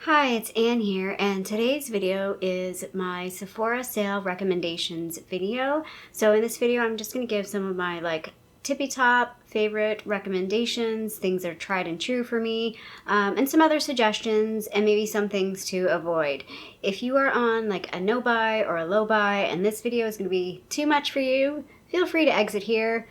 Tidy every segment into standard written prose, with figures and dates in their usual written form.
Hi, it's Anne here, and today's video is my Sephora sale recommendations video. So in this video, I'm just going to give some of my tippy top favorite recommendations, things that are tried and true for me, and some other suggestions, and maybe some things to avoid. If you are on a no buy or a low buy, and this video is going to be too much for you, feel free to exit here.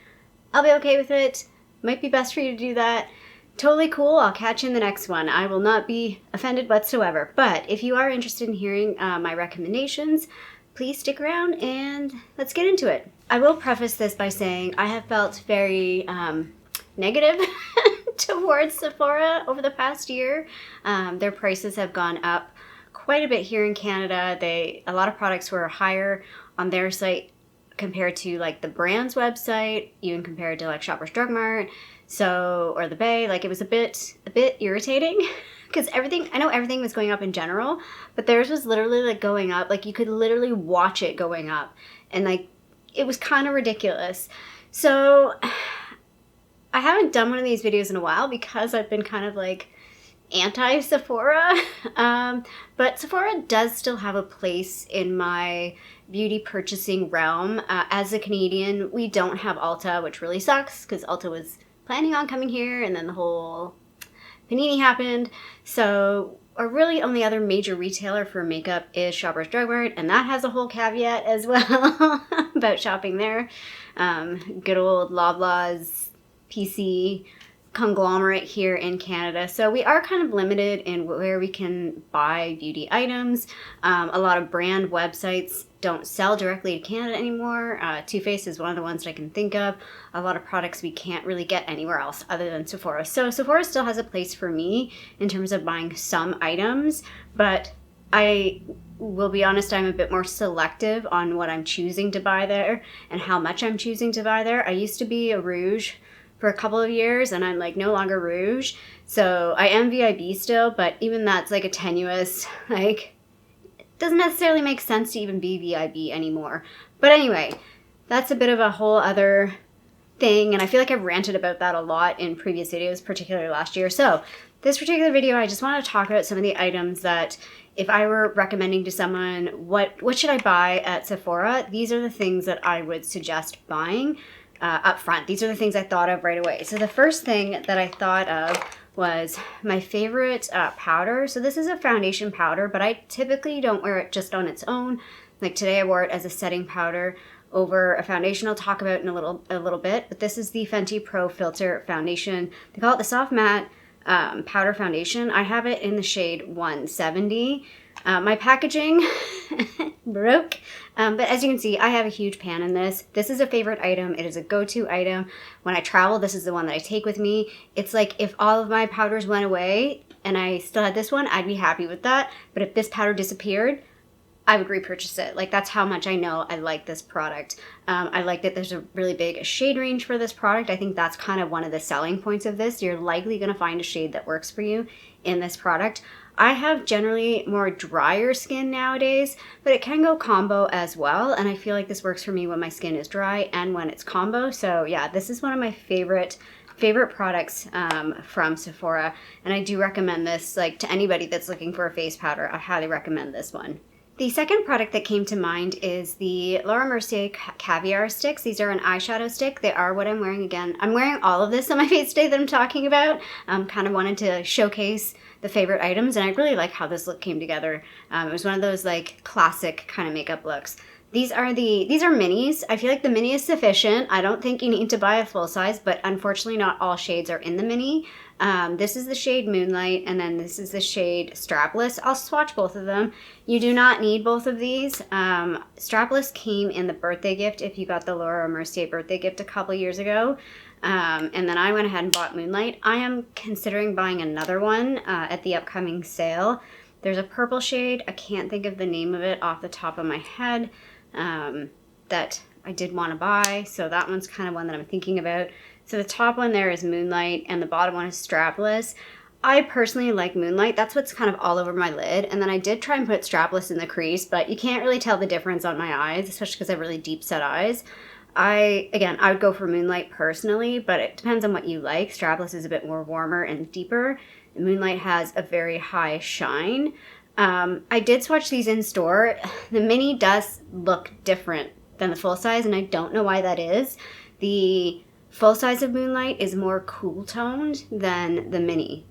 I'll be okay with it. Might be best for you to do that. Totally cool. I'll catch you in the next one. I will not be offended whatsoever. But if you are interested in hearing my recommendations, please stick around and let's get into it. I will preface this by saying I have felt very negative towards Sephora over the past year. Their prices have gone up quite a bit here in Canada. A lot of products were higher on their site compared to the brand's website, even compared to Shoppers Drug Mart. Or the Bay, it was a bit irritating because I know everything was going up in general, but theirs was literally going up. You could literally watch it going up, and it was kind of ridiculous. So I haven't done one of these videos in a while because I've been kind of anti-Sephora, but Sephora does still have a place in my beauty purchasing realm. As a Canadian, we don't have Ulta, which really sucks because Ulta was planning on coming here, and then the whole panini happened. So our really only other major retailer for makeup is Shoppers Drug Mart, and that has a whole caveat as well about shopping there. Good old Loblaws PC conglomerate here in Canada. So we are kind of limited in where we can buy beauty items. A lot of brand websites don't sell directly to Canada anymore. Too Faced is one of the ones that I can think of. A lot of products we can't really get anywhere else other than Sephora. So Sephora still has a place for me in terms of buying some items, but I will be honest, I'm a bit more selective on what I'm choosing to buy there and how much I'm choosing to buy there. I used to be a Rouge for a couple of years, and I'm no longer Rouge. So I am VIB still, but even that's a tenuous, it doesn't necessarily make sense to even be VIB anymore. But anyway, that's a bit of a whole other thing, and I feel like I've ranted about that a lot in previous videos, particularly last year. So this particular video, I just want to talk about some of the items that if I were recommending to someone, what should I buy at Sephora? These are the things that I would suggest buying up front. These are the things I thought of right away. So the first thing that I thought of was my favorite powder. So this is a foundation powder, but I typically don't wear it just on its own. Today I wore it as a setting powder over a foundation I'll talk about in a little bit. But this is the Fenty Pro Filter Foundation. They call it the Soft Matte Powder Foundation. I have it in the shade 170. My packaging broke, but as you can see, I have a huge pan in this. This is a favorite item. It is a go-to item. When I travel, this is the one that I take with me. It's if all of my powders went away and I still had this one, I'd be happy with that. But if this powder disappeared, I would repurchase it. That's how much I know I like this product. I like that there's a really big shade range for this product. I think that's kind of one of the selling points of this. You're likely going to find a shade that works for you in this product. I have generally more drier skin nowadays, but it can go combo as well. And I feel like this works for me when my skin is dry and when it's combo. So yeah, this is one of my favorite products from Sephora. And I do recommend this to anybody that's looking for a face powder. I highly recommend this one. The second product that came to mind is the Laura Mercier Caviar Sticks. These are an eyeshadow stick. They are what I'm wearing again. I'm wearing all of this on my face today that I'm talking about. Kind of wanted to showcase the favorite items, and I really like how this look came together. It was one of those classic kind of makeup looks. These are minis. I feel like the mini is sufficient. I don't think you need to buy a full size, but unfortunately not all shades are in the mini. This is the shade Moonlight, and then this is the shade Strapless. I'll swatch both of them. You do not need both of these. Strapless came in the birthday gift if you got the Laura Mercier birthday gift a couple years ago. And then I went ahead and bought Moonlight. I am considering buying another one at the upcoming sale. There's a purple shade. I can't think of the name of it off the top of my head that I did want to buy. So that one's kind of one that I'm thinking about. So the top one there is Moonlight, and the bottom one is Strapless. I personally like Moonlight. That's what's kind of all over my lid. And then I did try and put Strapless in the crease, but you can't really tell the difference on my eyes, especially because I have really deep set eyes. I would go for Moonlight personally, but it depends on what you like. Strapless is a bit more warmer and deeper. The Moonlight has a very high shine. I did swatch these in store. The mini does look different than the full size, and I don't know why that is. The full size of Moonlight is more cool toned than the mini.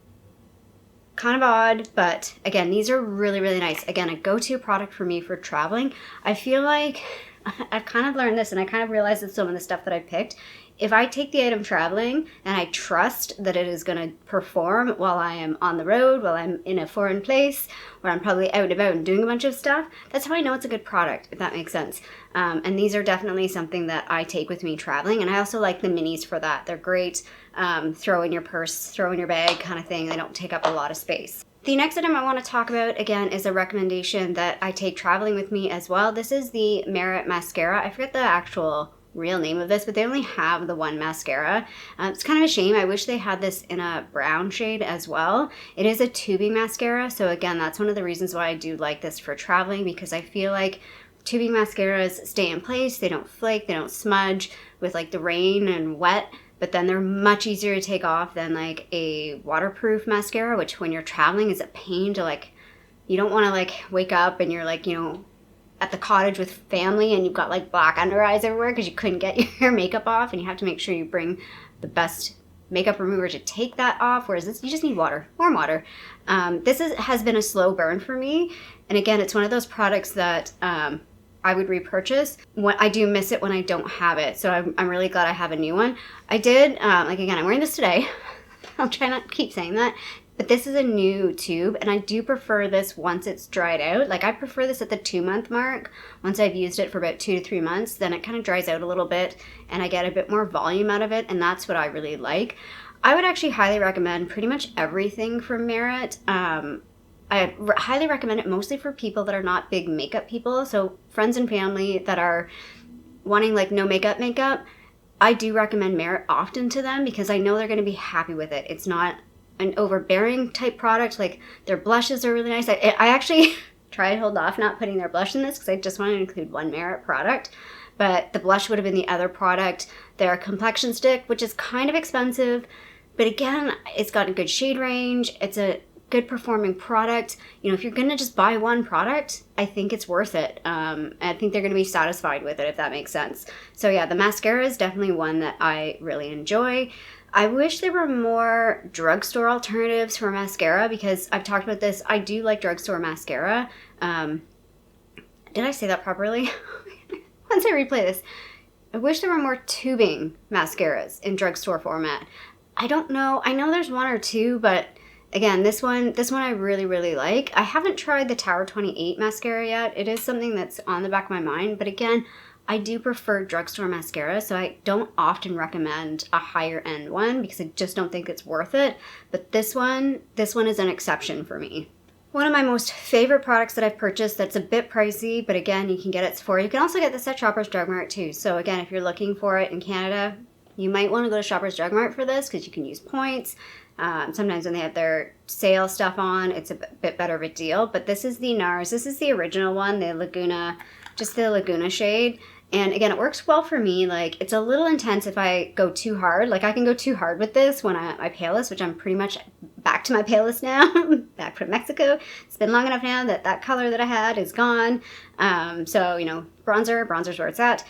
Kind of odd, but again, these are really, really nice. Again, a go-to product for me for traveling. I feel like I've kind of learned this, and I kind of realized that some of the stuff that I picked, if I take the item traveling and I trust that it is going to perform while I am on the road, while I'm in a foreign place, where I'm probably out and about and doing a bunch of stuff, that's how I know it's a good product, if that makes sense. And these are definitely something that I take with me traveling, and I also like the minis for that. They're great. Throw in your purse, throw in your bag kind of thing. They don't take up a lot of space. The next item I want to talk about, again, is a recommendation that I take traveling with me as well. This is the Merit Mascara. I forget the actual real name of this, but they only have the one mascara. It's kind of a shame. I wish they had this in a brown shade as well. It is a tubing mascara, so again, that's one of the reasons why I do like this for traveling, because I feel like tubing mascaras stay in place, they don't flake, they don't smudge with like the rain and wet, but then they're much easier to take off than like a waterproof mascara, which when you're traveling is a pain to like, you don't want to like wake up and you're like, you know, at the cottage with family and you've got like black under eyes everywhere because you couldn't get your makeup off, and you have to make sure you bring the best makeup remover to take that off, whereas this, you just need water, warm water. This has been a slow burn for me, and again, it's one of those products that I would repurchase. I do miss it when I don't have it, so I'm really glad I have a new one. I did, like again, I'm wearing this today. I'll try not to keep saying that. But this is a new tube, and I do prefer this once it's dried out. Like, I prefer this at the 2-month mark. Once I've used it for about 2 to 3 months, then it kind of dries out a little bit, and I get a bit more volume out of it, and that's what I really like. I would actually highly recommend pretty much everything from Merit. I highly recommend it mostly for people that are not big makeup people, so friends and family that are wanting, like, no makeup. I do recommend Merit often to them because I know they're going to be happy with it. It's not an overbearing type product. Like, their blushes are really nice. I actually tried to hold off not putting their blush in this because I just wanted to include one Merit product, but the blush would have been the other product. Their complexion stick, which is kind of expensive, but again, it's got a good shade range. It's a good performing product. You know, if you're gonna just buy one product, I think it's worth it. I think they're gonna be satisfied with it, if that makes sense. So yeah, the mascara is definitely one that I really enjoy. I wish there were more drugstore alternatives for mascara, because I've talked about this. I do like drugstore mascara. Did I say that properly? Once I replay this, I wish there were more tubing mascaras in drugstore format. I don't know. I know there's one or two, but again, this one I really, really like. I haven't tried the Tower 28 mascara yet. It is something that's on the back of my mind, but again, I do prefer drugstore mascara, so I don't often recommend a higher end one because I just don't think it's worth it. But this one is an exception for me. One of my most favorite products that I've purchased that's a bit pricey, but again, you can get it at Sephora. You can also get this at Shoppers Drug Mart too. So again, if you're looking for it in Canada, you might want to go to Shoppers Drug Mart for this because you can use points. Sometimes when they have their sale stuff on, it's a bit better of a deal. But this is the NARS. This is the original one, the Laguna, just the Laguna shade. And again, it works well for me. Like, it's a little intense if I go too hard. Like, I can go too hard with this when I'm at my palest, which I'm pretty much back to my palest now, back from Mexico. It's been long enough now that that color that I had is gone. So, you know, bronzer's where it's at.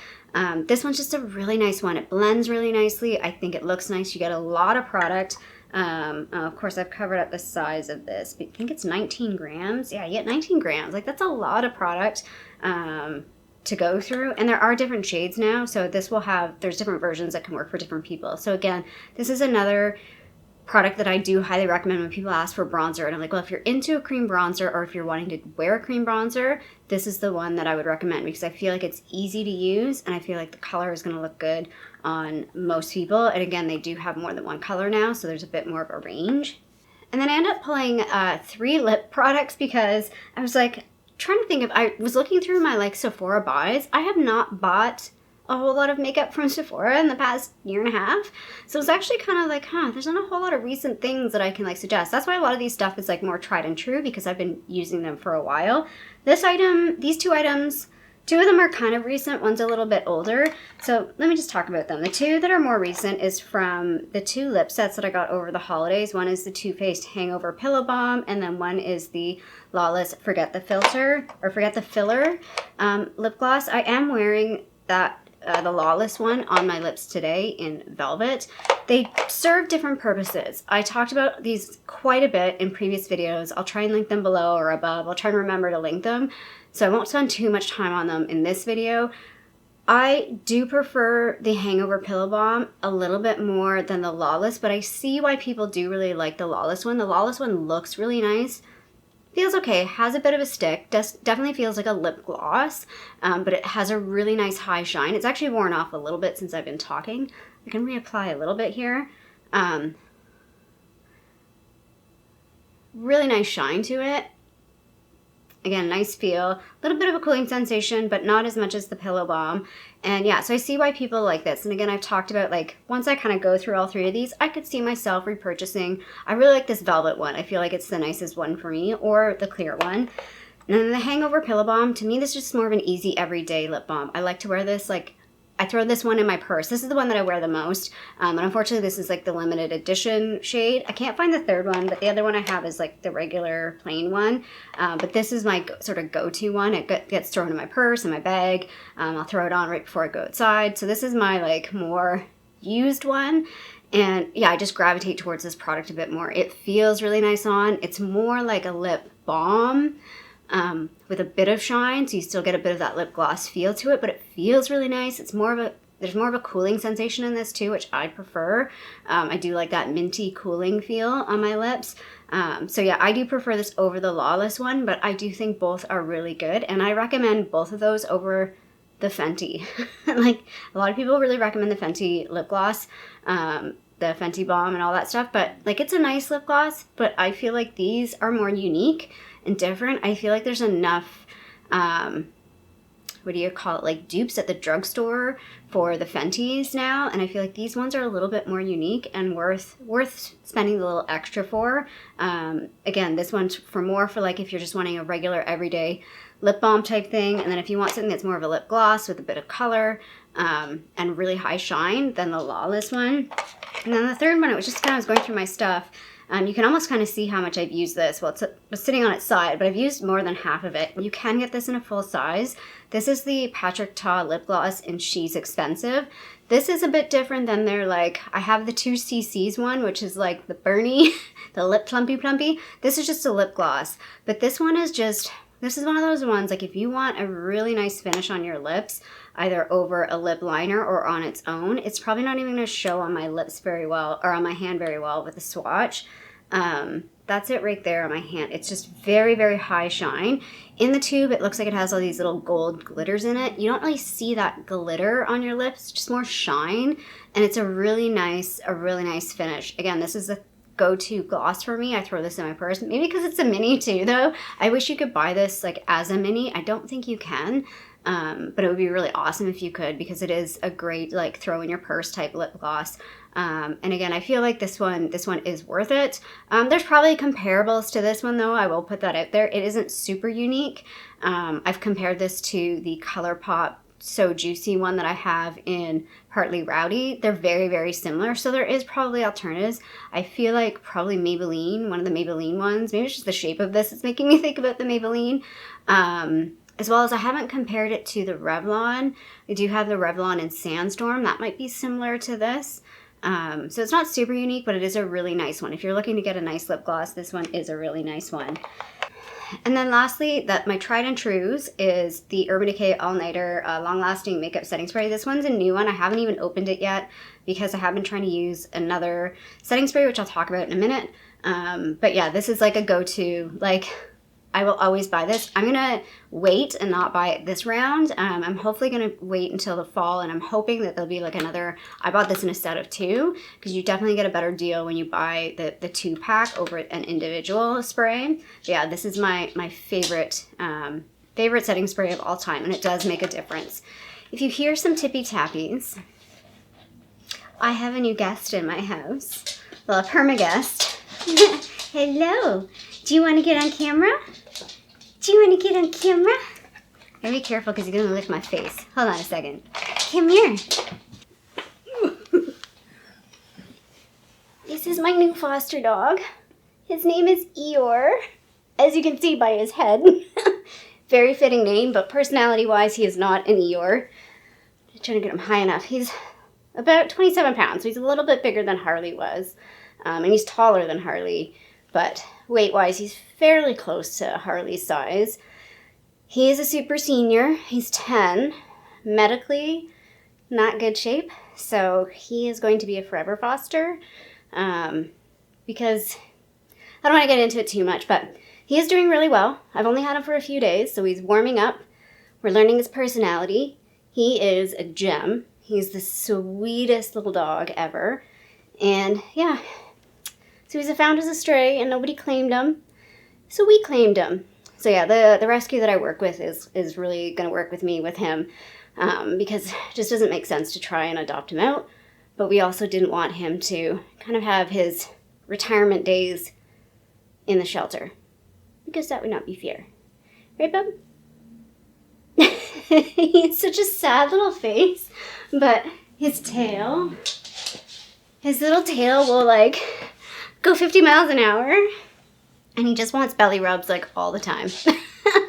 This one's just a really nice one. It blends really nicely. I think it looks nice. You get a lot of product. Of course, I've covered up the size of this. I think it's 19 grams. Yeah, you get 19 grams. Like, that's a lot of product to go through. And there are different shades now. So this will have, there's different versions that can work for different people. So again, this is another product that I do highly recommend when people ask for bronzer. And I'm like, well, if you're into a cream bronzer or if you're wanting to wear a cream bronzer, this is the one that I would recommend because I feel like it's easy to use and I feel like the color is going to look good on most people. And again, they do have more than one color now, so there's a bit more of a range. And then I ended up pulling 3 lip products because I was like trying to think if I was looking through my like Sephora buys. I have not bought a whole lot of makeup from Sephora in the past year and a half. So it's actually kind of like, there's not a whole lot of recent things that I can like suggest. That's why a lot of these stuff is like more tried and true because I've been using them for a while. These 2 items, Two of them are kind of recent, one's a little bit older. So let me just talk about them. The two that are more recent is from the two lip sets that I got over the holidays. One is the Too Faced Hangover Pillow Balm, and then one is the Lawless Forget the Filter, or Forget the Filler lip gloss. I am wearing that the Lawless one on my lips today in Velvet. They serve different purposes. I talked about these quite a bit in previous videos. I'll try and link them below or above. I'll try and remember to link them. So I won't spend too much time on them in this video. I do prefer the Hangover Pillow Balm a little bit more than the Lawless, but I see why people do really like the Lawless one. The Lawless one looks really nice. Feels okay, has a bit of a stick, definitely feels like a lip gloss, but it has a really nice high shine. It's actually worn off a little bit since I've been talking. I can reapply a little bit here. Really nice shine to it. Again, nice feel, a little bit of a cooling sensation, but not as much as the Pillow Balm. And yeah, so I see why people like this. And again, I've talked about, like, once I kind of go through all three of these, I could see myself repurchasing. I really like this Velvet one. I feel like it's the nicest one for me, or the clear one. And then the Hangover Pillow Balm, to me, this is just more of an easy everyday lip balm. I like to wear this, like, I throw this one in my purse. This is the one that I wear the most. And unfortunately, this is like the limited edition shade. I can't find the third one, but the other one I have is like the regular plain one. But this is my sort of go-to one. It gets thrown in my purse, in my bag. I'll throw it on right before I go outside. So this is my like more used one. And yeah, I just gravitate towards this product a bit more. It feels really nice on. It's more like a lip balm. With a bit of shine, so you still get a bit of that lip gloss feel to it, but it feels really nice. It's more of a, there's more of a cooling sensation in this too, which I prefer. I do like that minty cooling feel on my lips. So yeah, I do prefer this over the Lawless one, but I do think both are really good, and I recommend both of those over the Fenty. Like, a lot of people really recommend the Fenty lip gloss, the Fenty balm and all that stuff, but like, it's a nice lip gloss, but I feel like these are more unique and different. I feel like there's enough, what do you call it, like dupes at the drugstore for the Fenties now, and I feel like these ones are a little bit more unique and worth spending a little extra for. Again, this one's for like if you're just wanting a regular everyday lip balm type thing, and then if you want something that's more of a lip gloss with a bit of color and really high shine, then the Lawless one. And then the third one, it was just kind of, I was going through my stuff. You can almost kind of see how much I've used this. Well, it's sitting on its side, but I've used more than half of it. You can get this in a full size. This is the Patrick Ta lip gloss in She's Expensive. This is a bit different than their, like, I have the 2cc's one, which is like the Bernie, the lip plumpy. This is just a lip gloss. But this one is just, this is one of those ones, like if you want a really nice finish on your lips, either over a lip liner or on its own, it's probably not even going to show on my lips very well, or on my hand very well with the swatch. That's it right there on my hand. It's just very, very high shine. In the tube, it looks like it has all these little gold glitters in it. You don't really see that glitter on your lips, just more shine. And it's a really nice finish. Again, this is the go-to gloss for me. I throw this in my purse, maybe because it's a mini too, though. I wish you could buy this like as a mini. I don't think you can. But it would be really awesome if you could, because it is a great like throw in your purse type lip gloss. And again, I feel like this one is worth it. There's probably comparables to this one though. I will put that out there. It isn't super unique. I've compared this to the ColourPop So Juicy one that I have in Partly Rowdy. They're very, very similar. So there is probably alternatives. I feel like probably Maybelline, one of the Maybelline ones. Maybe it's just the shape of this. It's making me think about the Maybelline. As well as I haven't compared it to the Revlon. I do have the Revlon in Sandstorm. That might be similar to this. So it's not super unique, but it is a really nice one. If you're looking to get a nice lip gloss, this one is a really nice one. And then lastly, my tried and trues is the Urban Decay All Nighter Long Lasting Makeup Setting Spray. This one's a new one. I haven't even opened it yet because I have been trying to use another setting spray, which I'll talk about in a minute. But yeah, this is like a go-to, like, I will always buy this. I'm going to wait and not buy it this round. I'm hopefully going to wait until the fall, and I'm hoping that there'll be like another, I bought this in a set of 2, because you definitely get a better deal when you buy the 2-pack over an individual spray. But yeah, this is my favorite, favorite setting spray of all time, and it does make a difference. If you hear some tippy tappies, I have a new guest in my house. Well, a perma guest. Hello. Do you want to get on camera? Do you want to get on camera? Gotta be careful because he's gonna lick my face. Hold on a second. Come here. This is my new foster dog. His name is Eeyore, as you can see by his head. Very fitting name, but personality-wise, he is not an Eeyore. I'm trying to get him high enough. He's about 27 pounds, so he's a little bit bigger than Harley was. And he's taller than Harley, but weight-wise, he's fairly close to Harley's size. He is a super senior. He's 10. Medically, not good shape, so he is going to be a forever foster. Because I don't want to get into it too much, but he is doing really well. I've only had him for a few days, so he's warming up. We're learning his personality. He is a gem. He's the sweetest little dog ever. And yeah, so he's found as a stray and nobody claimed him. So we claimed him. So yeah, the rescue that I work with is really going to work with me with him because it just doesn't make sense to try and adopt him out. But we also didn't want him to kind of have his retirement days in the shelter because that would not be fair. Right, bub? He has such a sad little face, but his little tail will like go 50 miles an hour, and he just wants belly rubs like all the time.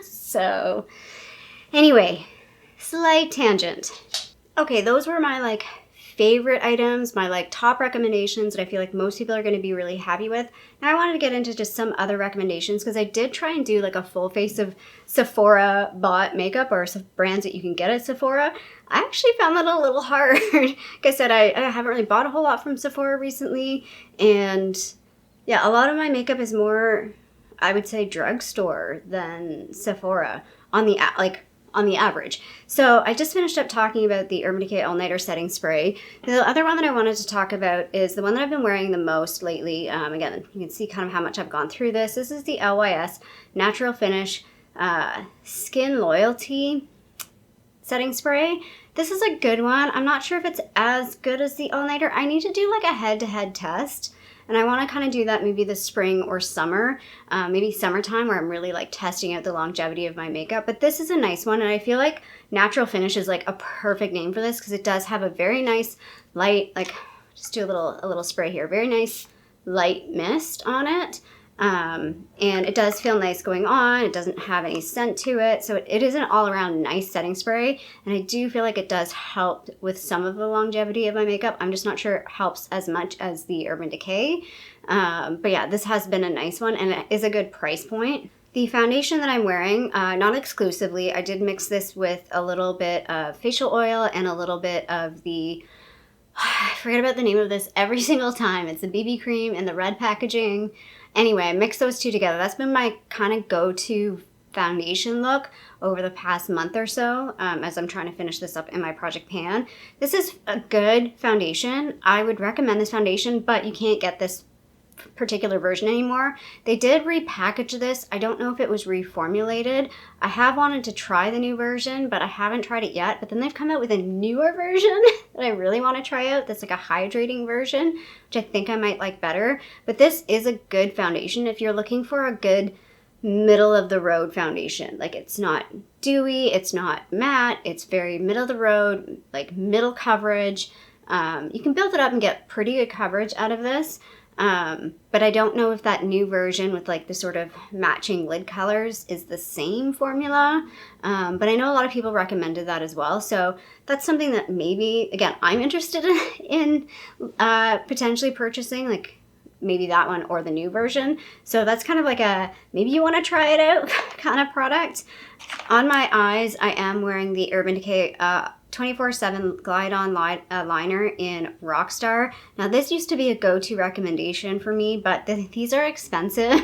So anyway, slight tangent. Okay, those were my like favorite items, my like top recommendations that I feel like most people are going to be really happy with. Now I wanted to get into just some other recommendations because I did try and do like a full face of Sephora bought makeup or brands that you can get at Sephora. I actually found that a little hard. Like I said, I haven't really bought a whole lot from Sephora recently, and yeah, a lot of my makeup is more, I would say, drugstore than Sephora on the average. So I just finished up talking about the Urban Decay All Nighter Setting Spray. The other one that I wanted to talk about is the one that I've been wearing the most lately. Again, you can see kind of how much I've gone through this. This is the LYS Natural Finish Skin Loyalty Setting Spray. This is a good one. I'm not sure if it's as good as the All Nighter. I need to do like a head-to-head test. And I want to kind of do that maybe this spring or summer, maybe summertime where I'm really like testing out the longevity of my makeup. But this is a nice one, and I feel like Natural Finish is like a perfect name for this because it does have a very nice light, like just do a little spray here, very nice light mist on it. And it does feel nice going on. It doesn't have any scent to it. So it is an all-around nice setting spray. And I do feel like it does help with some of the longevity of my makeup. I'm just not sure it helps as much as the Urban Decay. But yeah, this has been a nice one and it is a good price point. The foundation that I'm wearing, not exclusively, I did mix this with a little bit of facial oil and a little bit of the, I forget about the name of this every single time. It's the BB cream in the red packaging. Anyway, I mixed those two together. That's been my kind of go-to foundation look over the past month or so as I'm trying to finish this up in my project pan. This is a good foundation. I would recommend this foundation, but you can't get this particular version anymore. They did repackage this. I don't know if it was reformulated. I have wanted to try the new version, but I haven't tried it yet. But then they've come out with a newer version that I really want to try out. That's like a hydrating version, which I think I might like better. But this is a good foundation if you're looking for a good middle of the road foundation. Like it's not dewy, it's not matte, it's very middle of the road, like middle coverage. You can build it up and get pretty good coverage out of this. But I don't know if that new version with like the sort of matching lid colors is the same formula. But I know a lot of people recommended that as well. So that's something that maybe, again, I'm interested in potentially purchasing, like maybe that one or the new version. So that's kind of like a, maybe you want to try it out kind of product. On my eyes, I am wearing the Urban Decay 24/7 Glide On liner in Rockstar. Now this used to be a go-to recommendation for me, but these are expensive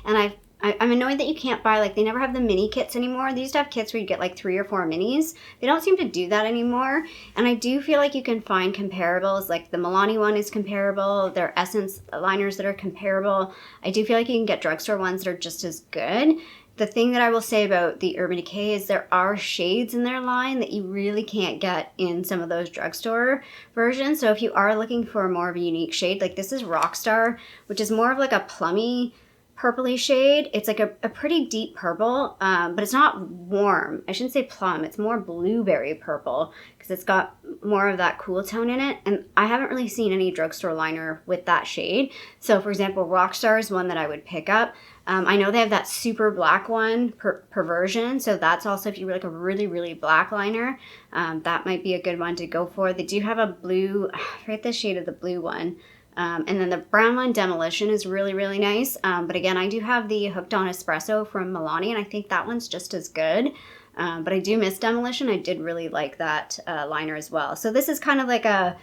and I'm annoyed that you can't buy, like they never have the mini kits anymore. They used to have kits where you get like 3 or 4 minis. They don't seem to do that anymore. And I do feel like you can find comparables, like the Milani one is comparable. There are Essence liners that are comparable. I do feel like you can get drugstore ones that are just as good. The thing that I will say about the Urban Decay is there are shades in their line that you really can't get in some of those drugstore versions. So if you are looking for more of a unique shade, like this is Rockstar, which is more of like a plummy purpley shade. It's like a pretty deep purple, but it's not warm. I shouldn't say plum. It's more blueberry purple because it's got more of that cool tone in it. And I haven't really seen any drugstore liner with that shade. So for example, Rockstar is one that I would pick up. I know they have that super black one, Perversion. So that's also, if you like a really, really black liner, that might be a good one to go for. They do have a blue, I forget the shade of the blue one. And then the brown one, Demolition, is really, really nice. But again, I do have the Hooked on Espresso from Milani, and I think that one's just as good. But I do miss Demolition. I did really like that liner as well. So this is kind of like a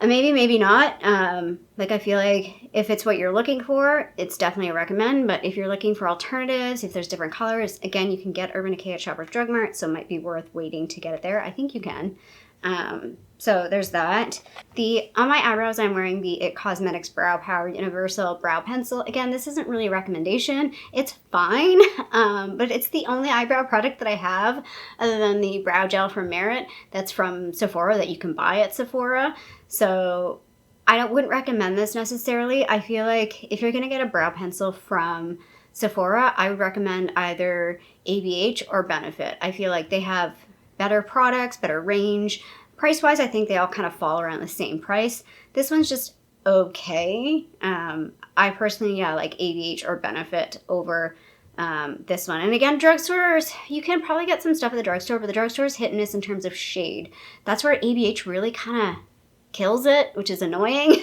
maybe, maybe not. Like I feel like if it's what you're looking for, it's definitely a recommend. But if you're looking for alternatives, if there's different colors, again, you can get Urban Decay at Shoppers Drug Mart, so it might be worth waiting to get it there. I think you can. So there's that. On my eyebrows, I'm wearing the IT Cosmetics Brow Power Universal Brow Pencil. Again, this isn't really a recommendation. It's fine, but it's the only eyebrow product that I have other than the brow gel from Merit that's from Sephora that you can buy at Sephora. So I wouldn't recommend this necessarily. I feel like if you're going to get a brow pencil from Sephora, I would recommend either ABH or Benefit. I feel like they have better products, better range. Price-wise, I think they all kind of fall around the same price. This one's just okay. I personally, like ABH or Benefit over this one. And again, drugstores, you can probably get some stuff at the drugstore, but the drugstore is hit and miss in terms of shade. That's where ABH really kind of kills it, which is annoying.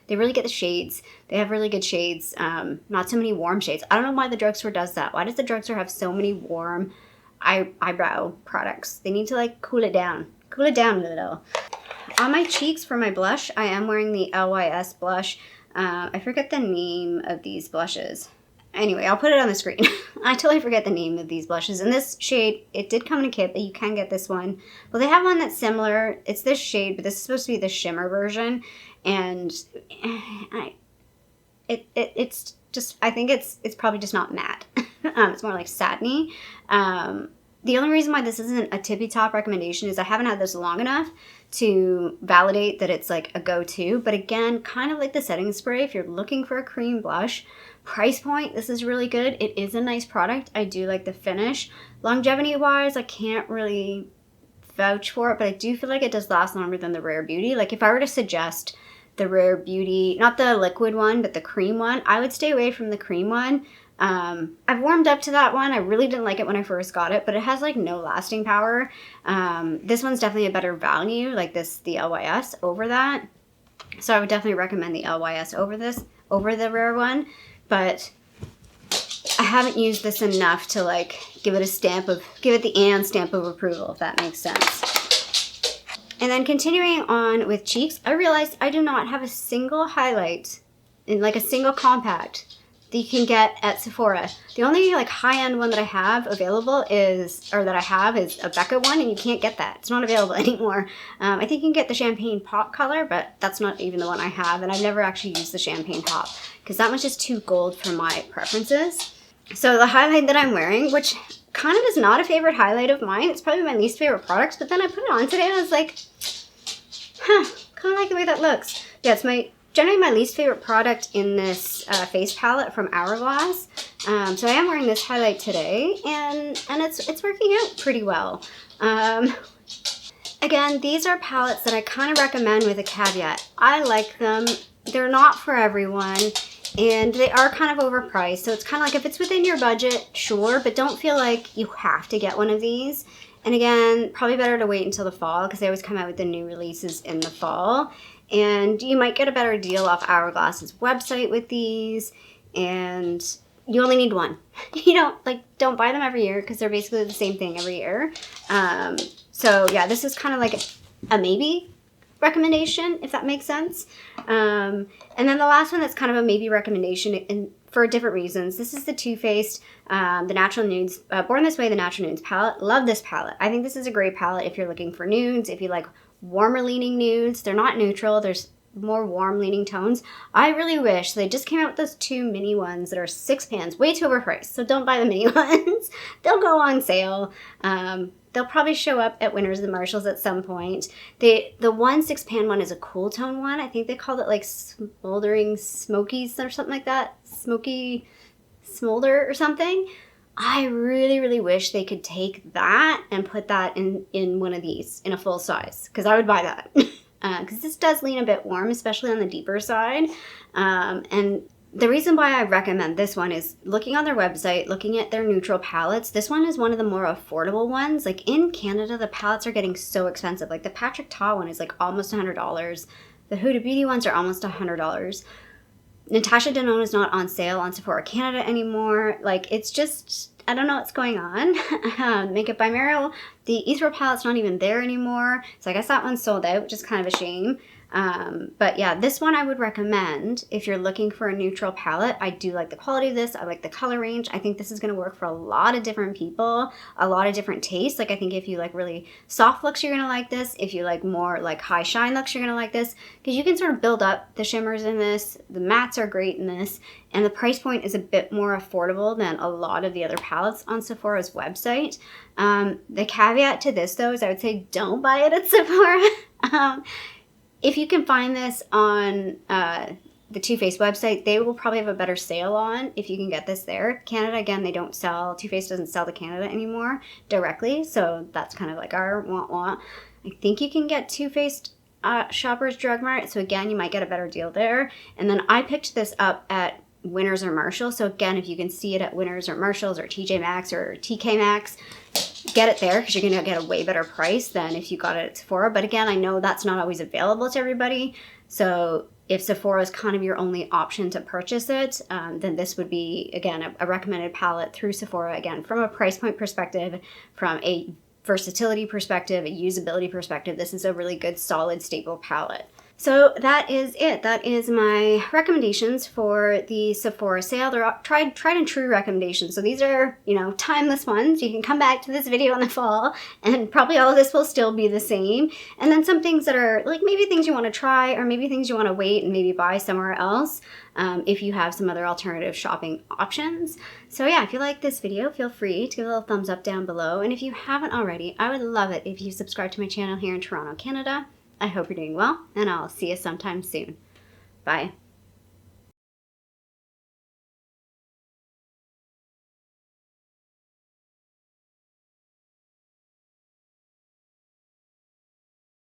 They really get the shades. They have really good shades. Not so many warm shades. I don't know why the drugstore does that. Why does the drugstore have so many warm eyebrow products? They need to like cool it down. Cool it down a little. On my cheeks for my blush, I am wearing the LYS blush. I forget the name of these blushes. Anyway, I'll put it on the screen. I totally forget the name of these blushes. And this shade, it did come in a kit, but you can get this one. Well, they have one that's similar. It's this shade, but this is supposed to be the shimmer version. And it's just, I think it's probably just not matte. It's more like satiny. The only reason why this isn't a tippy top recommendation is I haven't had this long enough to validate that it's like a go-to. But again, kind of like the setting spray, if you're looking for a cream blush, price point, this is really good. It is a nice product. I do like the finish. Longevity-wise, I can't really vouch for it, but I do feel like it does last longer than the Rare Beauty. Like if I were to suggest the Rare Beauty, not the liquid one, but the cream one, I would stay away from the cream one. I've warmed up to that one. I really didn't like it when I first got it, but it has like no lasting power. This one's definitely a better value, like the LYS over that. So I would definitely recommend the LYS over the Rare one, but I haven't used this enough to like give it the and stamp of approval, if that makes sense. And then continuing on with cheeks, I realized I do not have a single highlight in like a single compact that you can get at Sephora. The only like high-end one that I have available is a Becca one, and you can't get that. It's not available anymore. I think you can get the Champagne Pop color, but that's not even the one I have, and I've never actually used the Champagne Pop because that one's just too gold for my preferences. So the highlight that I'm wearing, which kind of is not a favorite highlight of mine, it's probably my least favorite products, but then I put it on today and I was like, kind of like the way that looks. Yeah, it's generally my least favorite product in this face palette from Hourglass. So I am wearing this highlight today, and it's working out pretty well. Again, these are palettes that I kind of recommend with a caveat. I like them. They're not for everyone, and they are kind of overpriced. So it's kind of like if it's within your budget, sure, but don't feel like you have to get one of these. And again, probably better to wait until the fall because they always come out with the new releases in the fall. And you might get a better deal off Hourglass's website with these, and you only need one. Don't buy them every year because they're basically the same thing every year. So yeah, this is kind of like a maybe recommendation, if that makes sense. And then the last one that's kind of a maybe recommendation, and for different reasons. This is the Too Faced, the Natural Nudes, Born This Way, the Natural Nudes palette. Love this palette. I think this is a great palette if you're looking for nudes, if you like warmer leaning nudes. They're not neutral. There's more warm leaning tones. I really wish they just came out with those 2 mini ones that are 6 pans, way too overpriced. So don't buy the mini ones. They'll go on sale. they'll probably show up at Winners and Marshalls at some point. The 1 6-pan one is a cool tone one. I think they called it like Smoldering Smokies or something like that. Smoky Smolder or something. I really, really wish they could take that and put that in one of these in a full size, because I would buy that. Because this does lean a bit warm, especially on the deeper side. And the reason why I recommend this one is looking on their website, looking at their neutral palettes. This one is one of the more affordable ones. Like in Canada, the palettes are getting so expensive. Like the Patrick Ta one is like almost $100. The Huda Beauty ones are almost $100. Natasha Denona is not on sale on Sephora Canada anymore. Like, it's just, I don't know what's going on. Makeup by Meryl, the Ethereal palette's not even there anymore. So I guess that one's sold out, which is kind of a shame. But yeah, this one I would recommend if you're looking for a neutral palette. I do like the quality of this. I like the color range. I think this is going to work for a lot of different people, a lot of different tastes. Like, I think if you like really soft looks, you're going to like this. If you like more like high shine looks, you're going to like this, because you can sort of build up the shimmers in this. The mattes are great in this, and the price point is a bit more affordable than a lot of the other palettes on Sephora's website. The caveat to this though is I would say don't buy it at Sephora. If you can find this on the Too Faced website, they will probably have a better sale on if you can get this there. Canada, again, they don't sell, Too Faced doesn't sell to Canada anymore directly, so that's kind of like our want. I think you can get Too Faced Shoppers Drug Mart, so again, you might get a better deal there. And then I picked this up at Winners or Marshalls, so again, if you can see it at Winners or Marshalls or TJ Maxx or TK Maxx, get it there, because you're going to get a way better price than if you got it at Sephora. But again, I know that's not always available to everybody. So if Sephora is kind of your only option to purchase it, then this would be, again, a recommended palette through Sephora. Again, from a price point perspective, from a versatility perspective, a usability perspective, this is a really good, solid, staple palette. So that is it. That is my recommendations for the Sephora sale. They're tried and true recommendations. So these are, timeless ones. You can come back to this video in the fall and probably all of this will still be the same. And then some things that are like maybe things you want to try, or maybe things you want to wait and maybe buy somewhere else if you have some other alternative shopping options. So yeah, if you like this video, feel free to give a little thumbs up down below. And if you haven't already, I would love it if you subscribe to my channel here in Toronto, Canada. I hope you're doing well, and I'll see you sometime soon. Bye.